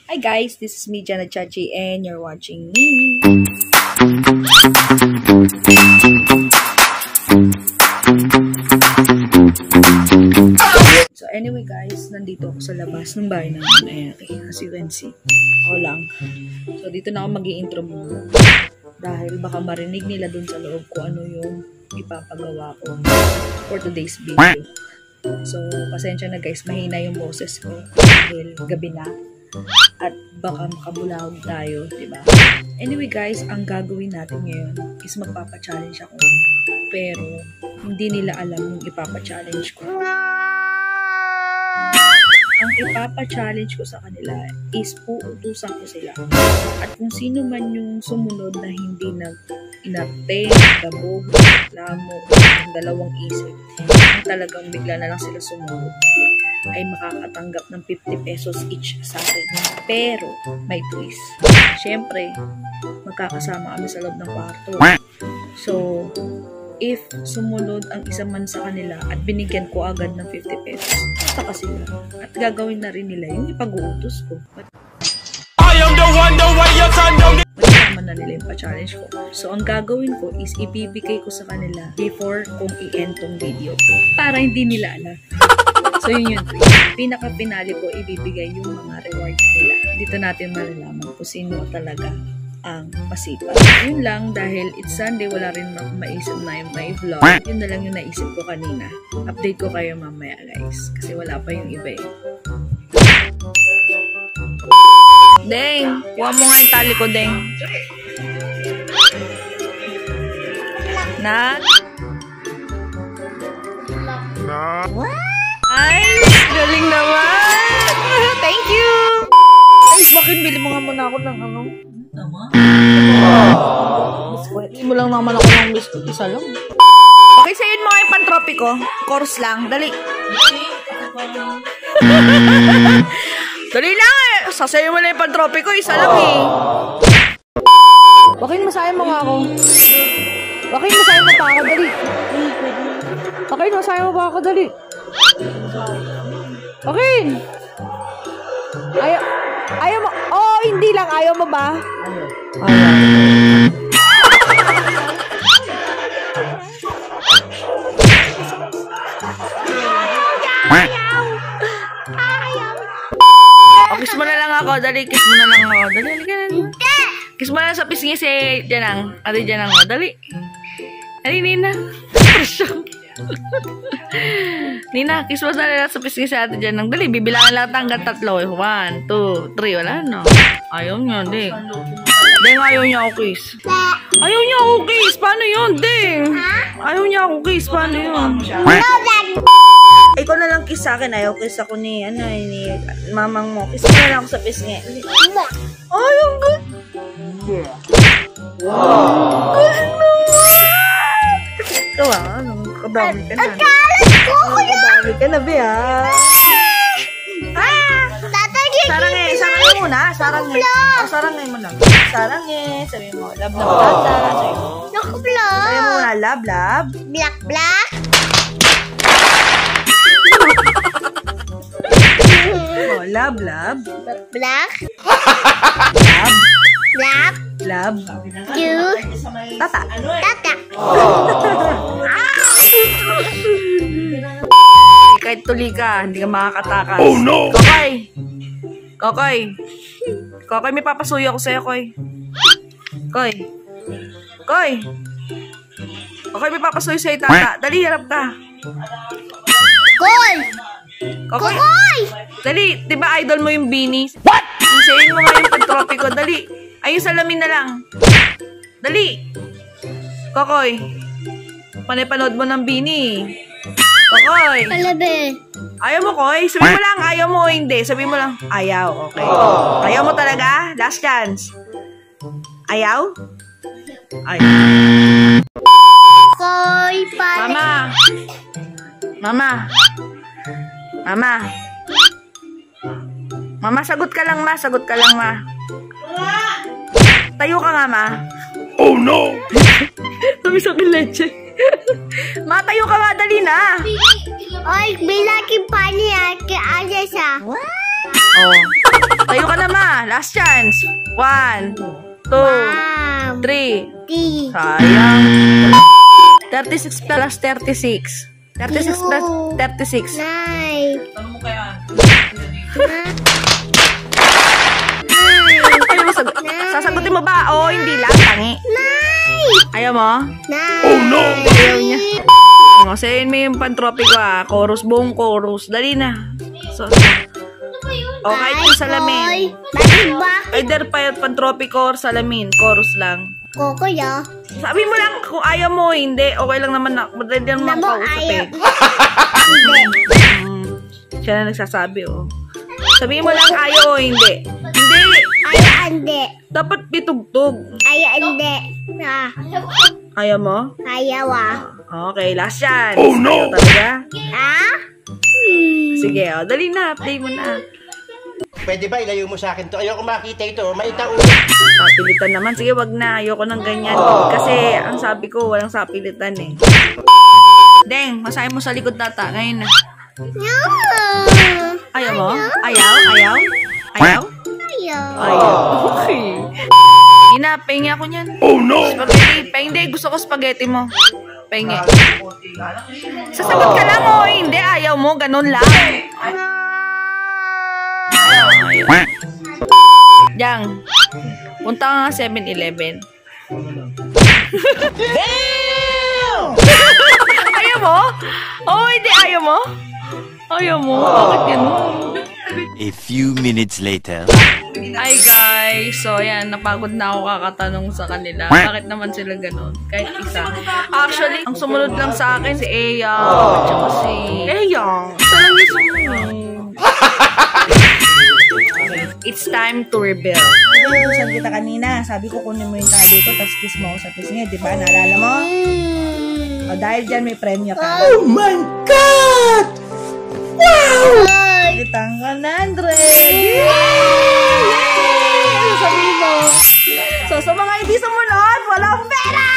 Hi guys, this is me, Jana Chachi, and you're watching me. So anyway guys, nandito ako sa labas ng bahay namin. Ayan, as you can see. Ako lang. So dito na ako mag-i-intro muna. Dahil baka marinig nila dun sa loob ko ano yung ipapagawa ko for today's video. So pasensya na guys, mahina yung boses ko dahil gabi na. At baka makabulawag tayo, diba? Anyway guys, ang gagawin natin ngayon is magpapa-challenge ako. Pero, hindi nila alam yung ipapa-challenge ko. Ang ipapa-challenge ko sa kanila is uutusan ko sila. At kung sino man yung sumunod na hindi inarte, gabog, lamo, ang dalawang isip, talagang bigla na lang sila sumunod, ay makakatanggap ng 50 pesos each sa akin. Pero, may twist. Siyempre, magkakasama kami sa loob ng kwarto. So, if sumunod ang isa man sa kanila at binigyan ko agad ng 50 pesos, saka sila. At gagawin na rin nila yung ipag-uutos ko. Masama na nila yung pa-challenge ko. So, ang gagawin ko is ibibigay ko sa kanila before kung i-end tong video. Para hindi nila alam. So, yun yun. Pinaka-pinali ko, ibibigay yung mga reward nila. Dito natin malalaman kung sino talaga ang masipag. Yun lang, dahil it's Sunday, wala rin maisip na yung may vlog. Yun na lang yung naisip ko kanina. Update ko kayo mamaya, guys. Kasi wala pa yung iba eh. Deng! Kuha mo nga yung tali ko, Deng. Na? Ay, galing naman! Thank you! Guys, bakit bili mo nga muna ako ng ano? Biskuit. Hindi mo lang naman ako ng biskuit. Isa lang. Okay, sayin mo nga yung pan-trophy ko. Course lang. Dali. Dali lang eh. Sasayin mo na yung pan-trophy ko. Isa lang eh. Bakit masayang mo nga ako? Bakit masayang mo pa ako? Dali. Bakit masayang mo pa ako? Dali. Okay. Ayaw mo. Oh, hindi lang. Ayaw mo ba? Ayaw. Oh, kiss mo na lang ako. Dali, kiss mo na lang ako. Dali, halika na. Kiss mo na lang sa pisngi si Janang. Ate Janang mo. Dali. Dali, Nina. Nina, kiss mo na lang sa pisngi si Ate Janang. Dali, bibilangan lang hanggang 3. 1, 2, 3. Wala, no? Ayaw niya, Ding. Ding, ayaw niya ako kiss. Ayaw niya ako kiss. Paano yun, Ding? Ayaw niya ako kiss. Paano yun? Ikaw na lang kiss sa akin. Ayaw kiss ako ni mamang mo. Kiss mo na lang ako sa pisngi. Ayaw ko. Wow. Ikaw anong kabami ka na? Kabami ka na, Bea. Sarangin. Sarangin muna. Sarangin. Sarangin mo lang. Sarangin. Sabi mo, love, love, tata. Sabi mo muna, love, love. Black, black. Oh, love, love. Black. Love. Black. Love. Two. Tata. Tata. Kahit tuli ka, hindi ka makakatakas. Oh no! Kokoy! Kokoy! Kokoy, may papasuyo ako sa'yo, Koy. Koy! Koy! Kokoy, may papasuyo sa'yo, tata. Dali, harap ka. Koy! Kokoy! Koy! Dali, di ba idol mo yung beanie? What? Isayin mo nga yung pan-trophy ko. Dali. Ay, yung salamin na lang. Dali. Kokoy. Panay-panood mo ng beanie. Kokoy. Alabe. Ayaw mo, Koy? Sabi mo lang, ayaw mo o hindi. Sabi mo lang, ayaw. Okay. Ayaw mo talaga? Last chance. Ayaw? Ayaw. Koy, pare. Mama. Mama. Mama. Mama, sagot ka lang, ma. Sagot ka lang, ma. Tayo ka nga, ma. Oh no! Sabi sa akin, leche. Ma, tayo ka nga, dali na. Ay, bilaki pani kay Aya siya. Oh. Tayo ka na, ma. last chance. 1, 2, 3. D. Sayang. 36 plus 36. 36 plus 36. 9. Tanong mo kaya? Ayaw mo sasagutin mo ba? O hindi lang, tangi. 9. Ayaw mo? 9. Oh no! Ayaw niya. O, sayin mo yung pantropiko chorus, buong chorus. Dali na. So, o, kahit yung salamin. Either pantropiko or salamin. Chorus lang. Koko ya. Sabi mo lang kung ayaw mo, hindi. Okay lang naman na. Madali lang naman kausap eh. Siya na nagsasabi, oh. Sabihin mo lang ayaw o hindi. Hindi. Ayaw hindi. Dapat pitugtog. Ayaw hindi. Ayaw mo? Ayaw Okay, last chance. Oh no! Ayaw talaga? Ah? Sige, oh. Dali na. Play mo na. Pwede ba ilayo mo sa akin to? Ayoko makita ito. May taon. Sapilitan naman. Sige, wag na. Ayoko ng ganyan. Kasi, ang sabi ko, walang sapilitan eh. Deng, masahin mo sa likod nata. Ngayon na. No. Ayaw mo? Ayaw? Ayaw? Ayaw? Ayaw. Ayaw. Okay. Ina, pahingi ako niyan. Oh no! Spaghetti. Pahingi. Gusto ko spaghetti mo. Pahingi. Sasagot ka lang o. Hindi, ayaw mo. Ganun lang. Yang, punta ka nga 7-Eleven. Ayaw mo? Oh, hindi. Ayaw mo? Ayaw mo? Bakit yan? A few minutes later. Hi guys! So ayan, napagod na ako kakatanong sa kanila. Bakit naman sila ganun? Kahit isa. Actually, ang sumunod lang sa akin si Eya. At saka si Eya. Isa lang yung sumunod. It's time to rebel. Inutusan kita kanina. Sabi ko kunin mo yung tali ko, tapos kiss mo ako sa pisngi. Diba? Naalala mo? O dahil dyan may premyo ka. Oh my God! Wow! Litang 100! Yay! Ano sabihin mo? So, sa mga hindi sumunod, walang pera!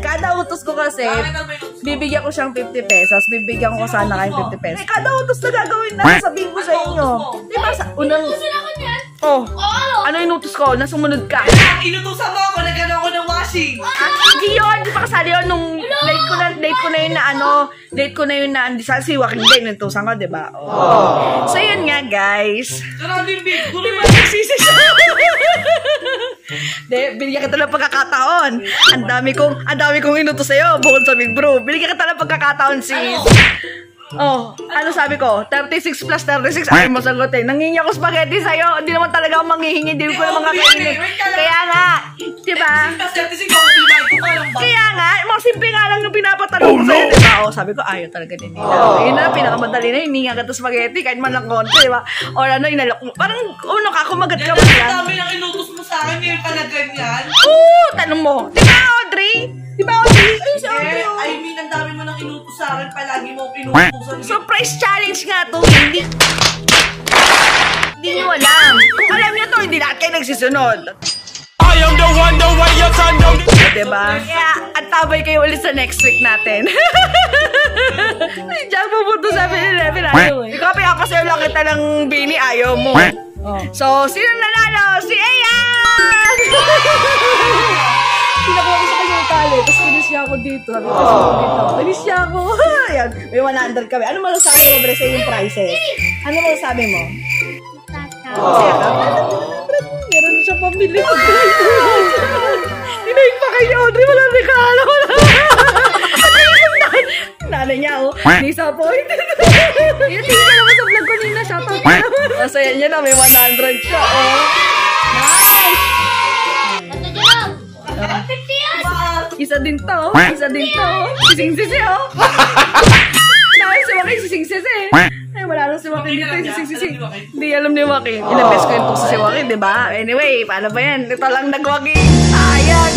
Kada utos ko kasi, bibigyan ko siyang 50 pesos. Bibigyan ko sana kayong 50 pesos. Kada utos na gagawin na, sabihin ko sa inyo. Diba? Unang... Oh, ano yung utos ko? Nasumunod ka. Inutusan mo ako, nagano ako ng washing. Hindi yun, di pa kasali yun nung late ko na yun na ano, late ko na yun na, hindi sa si Joaquin din, inutusan ko, diba? Oh. So yun nga, guys. Sarado yung big. Di ba nagsisi siya? De, binigyan kita ng pagkakataon. Ang dami kong inutos sa'yo, bukod sa Big Bro. Binigyan kita ng pagkakataon, sis. Oh, ano sabi ko? 36 plus 36, ayaw mo sagutin. Nangingi ako spaghetti sa'yo. Hindi naman talaga ako manghihingi. Hindi ko naman kakainin. Kaya nga, diba? Kaya nga, mga simple nga lang yung pinapatanong ko sa'yo, diba? Oh, sabi ko, ayaw talaga din nila. Yun na, pinakamadali na, hiningi agad spaghetti, kahit man lang konti, diba? O ano, inalok mo. Parang, kumagat ka mo Ang lang. dami ng inutos mo sa akin, ngayon pala ganyan. Oo, tanong mo. Diba, Audrey? Diba, Audrey? Ay, si Audrey, oh. I mean, ang dami mo ng inutos sa akin, palagi mo inutusan. Surprise challenge nga to, hindi nyo alam. Alam nyo to, hindi lahat kayo nagsisunod. I am the one, the way you turn down. Diba? Kaya, antabay kayo ulit sa next week natin. Diyan pupunto sa 7-Eleven, ayaw eh. Ikaw, pinapasayo lang kita ng bini, ayaw mo. So, sino nanalo? Si Ayan! Pinakuha ko sa kanya yung tali, tapos finish niya ako dito. Finish niya ako. Ayan, may 100 kami. Ano masasabi mo, Bre, sa yung prices? Ano masasabi mo? Masaya ka? Meron na siya pamili. Tinayin pa kayo, Audrey, walang regalo. Nanay niya, oh. Disappoint. Yung tingin ka naman sa vlog ko nina, shoutout ka naman. Masaya niya na, may 100 siya, oh. Nice! Isa din to, isa din to. Sising-sisi, oh. Dahil si Joaquin, sising-sisi. Ay, wala lang si Joaquin dito, sising-sisi. Hindi alam ni Joaquin. Inabes ko yung tukso si Joaquin, diba? Anyway, paano ba yan? Ito lang nag-Joaquin. Ayan.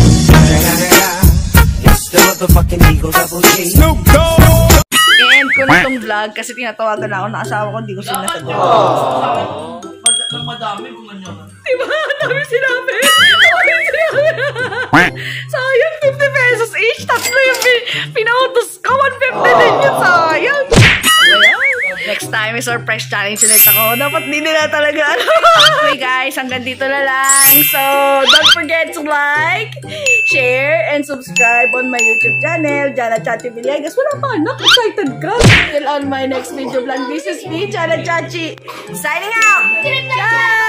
I-end ko na itong vlog kasi tinatawagan ako ng asawa ko, hindi ko sinasagot. Madami kung ganyan. Diba? Dami sinabi. Sayang, 50 pesos each. Tatlo yung pinautos ko. 150 din yun. Sayang. Ayan. next time, may surprise challenge ulit ako. Dapat di nila talaga alam. Okay guys, hanggang dito na lang. So, don't forget to like, share, and subscribe on my YouTube channel, Jana Chachi Villegas. Wala pa anak, excited ka. Till on my next video vlog. This is me, Jana Chachi, signing out. Ciao!